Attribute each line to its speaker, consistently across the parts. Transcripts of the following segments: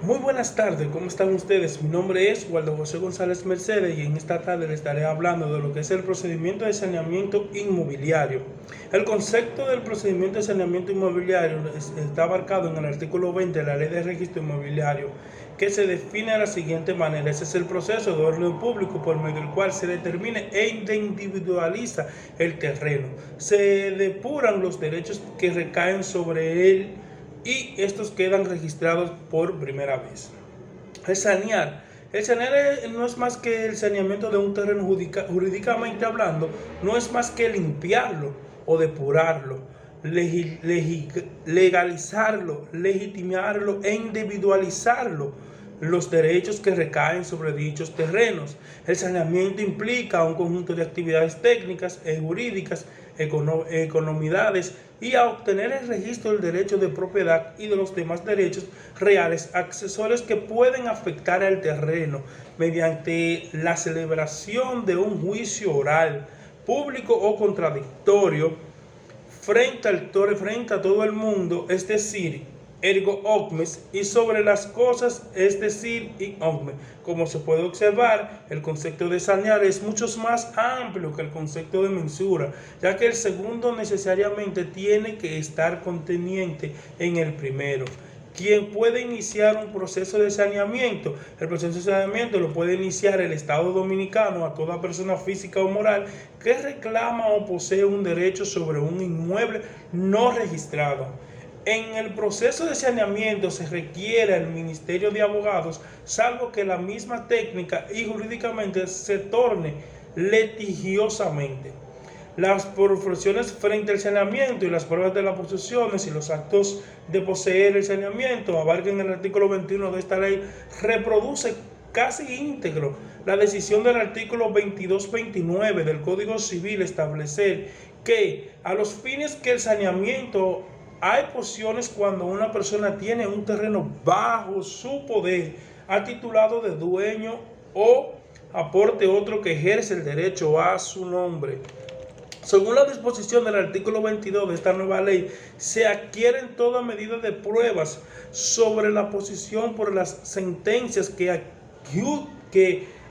Speaker 1: Muy buenas tardes, ¿cómo están ustedes? Mi nombre es Waldo José González Mercedes y en esta tarde les estaré hablando de lo que es el procedimiento de saneamiento inmobiliario. El concepto del procedimiento de saneamiento inmobiliario está abarcado en el artículo 20 de la Ley de Registro Inmobiliario, que se define de la siguiente manera. Ese es el proceso de orden público por medio del cual se determine e individualiza el terreno. Se depuran los derechos que recaen sobre él y estos quedan registrados por primera vez. El sanear. El sanear no es más que el saneamiento de un terreno jurídicamente hablando, no es más que limpiarlo o depurarlo, legalizarlo, legitimarlo e individualizarlo los derechos que recaen sobre dichos terrenos. El saneamiento implica un conjunto de actividades técnicas y jurídicas, economidades y a obtener el registro del derecho de propiedad y de los demás derechos reales accesorios que pueden afectar al terreno mediante la celebración de un juicio oral, público o contradictorio frente a todo el mundo, es decir, ergo omnes, y sobre las cosas, es decir, in omnes. Como se puede observar, el concepto de sanear es mucho más amplio que el concepto de mensura, ya que el segundo necesariamente tiene que estar conteniente en el primero. ¿Quién puede iniciar un proceso de saneamiento? El proceso de saneamiento lo puede iniciar el Estado Dominicano a toda persona física o moral que reclama o posee un derecho sobre un inmueble no registrado. En el proceso de saneamiento se requiere el Ministerio de Abogados, salvo que la misma técnica y jurídicamente se torne litigiosamente. Las profesiones frente al saneamiento y las pruebas de las posesiones y los actos de poseer el saneamiento abarcan el artículo 21 de esta ley, reproduce casi íntegro la decisión del artículo 22-29 del Código Civil establecer que a los fines que el saneamiento hay posiciones cuando una persona tiene un terreno bajo su poder, ha titulado de dueño o aporte otro que ejerce el derecho a su nombre. Según la disposición del artículo 22 de esta nueva ley, se adquieren toda medida de pruebas sobre la posición por las sentencias que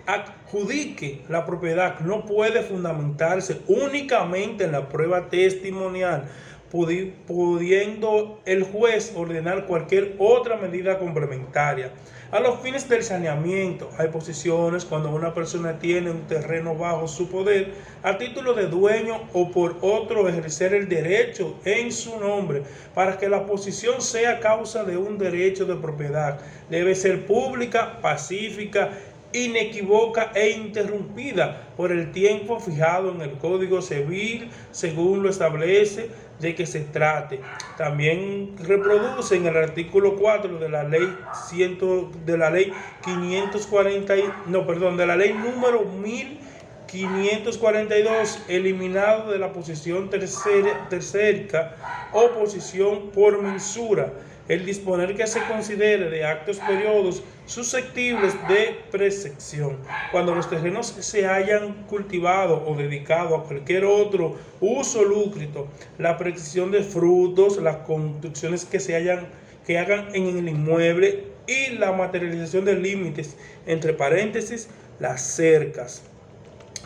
Speaker 1: adjudique la propiedad. No puede fundamentarse únicamente en la prueba testimonial, pudiendo el juez ordenar cualquier otra medida complementaria. A los fines del saneamiento, hay posiciones cuando una persona tiene un terreno bajo su poder, a título de dueño o por otro ejercer el derecho en su nombre, para que la posición sea causa de un derecho de propiedad. Debe ser pública, pacífica, inequívoca e interrumpida por el tiempo fijado en el Código Civil, según lo establece de que se trate. También reproduce en el artículo 4 de la ley de la ley número 1542, eliminado de la posición tercera o posición por mensura, el disponer que se considere de actos periodos susceptibles de presección. Cuando los terrenos se hayan cultivado o dedicado a cualquier otro uso lúcrito, la presección de frutos, las construcciones que hagan en el inmueble y la materialización de límites, entre paréntesis, las cercas.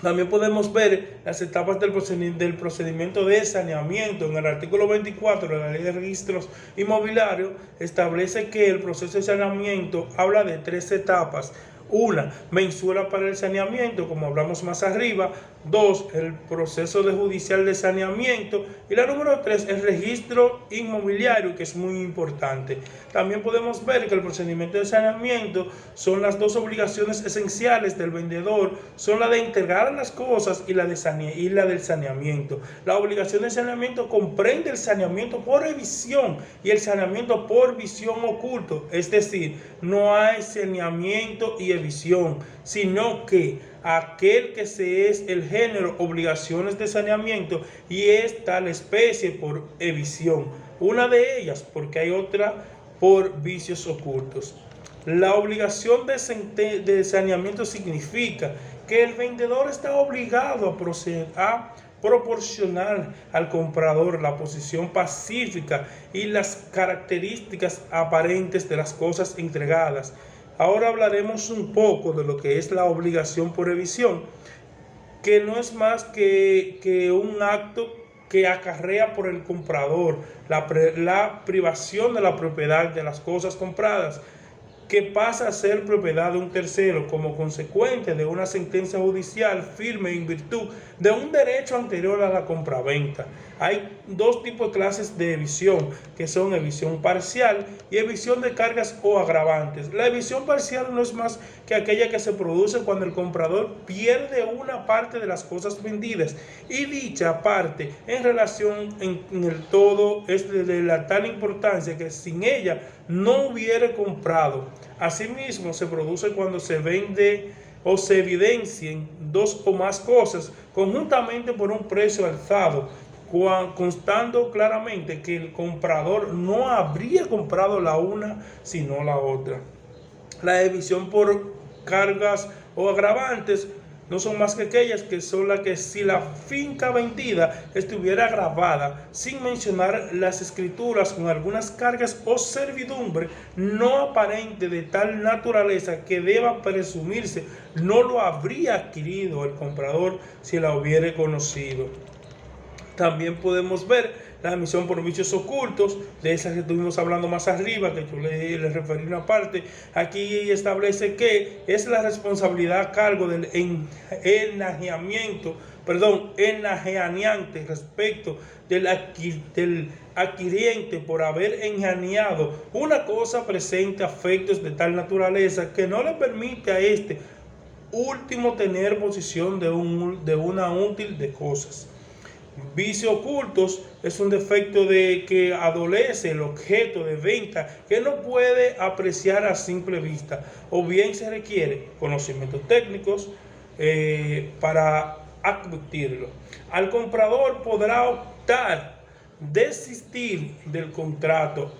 Speaker 1: También podemos ver las etapas del procedimiento de saneamiento. En el artículo 24 de la Ley de Registros Inmobiliarios establece que el proceso de saneamiento habla de 3 etapas. Una, mensura para el saneamiento, como hablamos más arriba. 2, el proceso judicial de saneamiento. Y la número 3, el registro inmobiliario, que es muy importante. También podemos ver que el procedimiento de saneamiento son las 2 obligaciones esenciales del vendedor, son la de entregar las cosas y la del saneamiento. La obligación de saneamiento comprende el saneamiento por evicción y el saneamiento por visión oculto, es decir, no hay saneamiento y evicción, sino que aquel que se es el género obligaciones de saneamiento y es tal especie por evicción. Una de ellas, porque hay otra por vicios ocultos. La obligación de saneamiento significa que el vendedor está obligado a proporcionar al comprador la posición pacífica y las características aparentes de las cosas entregadas. Ahora hablaremos un poco de lo que es la obligación por evicción, que no es más que un acto que acarrea por el comprador la privación de la propiedad de las cosas compradas, que pasa a ser propiedad de un tercero como consecuencia de una sentencia judicial firme en virtud de un derecho anterior a la compraventa. Hay dos tipos de clases de evicción, que son evicción parcial y evicción de cargas o agravantes. La evicción parcial no es más que aquella que se produce cuando el comprador pierde una parte de las cosas vendidas y dicha parte en relación en el todo es de la tal importancia que sin ella no hubiera comprado. Asimismo, se produce cuando se vende o se evidencien dos o más cosas conjuntamente por un precio alzado, constando claramente que el comprador no habría comprado la una sino la otra. La evicción por cargas o agravantes no son más que aquellas que son las que si la finca vendida estuviera grabada sin mencionar las escrituras con algunas cargas o servidumbre no aparente de tal naturaleza que deba presumirse no lo habría adquirido el comprador si la hubiere conocido. También podemos ver la emisión por vicios ocultos, de esas que estuvimos hablando más arriba, que yo le referí una parte. Aquí establece que es la responsabilidad a cargo del enajeante respecto del adquiriente por haber enajeado una cosa presente a efectos de tal naturaleza que no le permite a este último tener posesión de una útil de cosas. Vicios ocultos es un defecto de que adolece el objeto de venta que no puede apreciar a simple vista, o bien se requiere conocimientos técnicos para advertirlo. Al comprador podrá optar desistir del contrato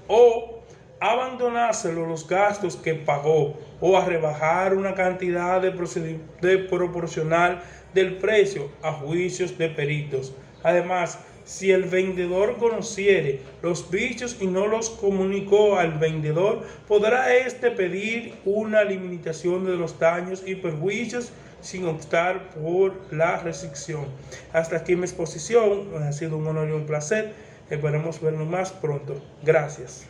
Speaker 1: o abandonárselo los gastos que pagó o a rebajar una cantidad de proporcional del precio a juicios de peritos. Además, si el vendedor conociere los vicios y no los comunicó al vendedor, podrá éste pedir una limitación de los daños y perjuicios sin optar por la rescisión. Hasta aquí mi exposición. Ha sido un honor y un placer. Esperemos vernos más pronto. Gracias.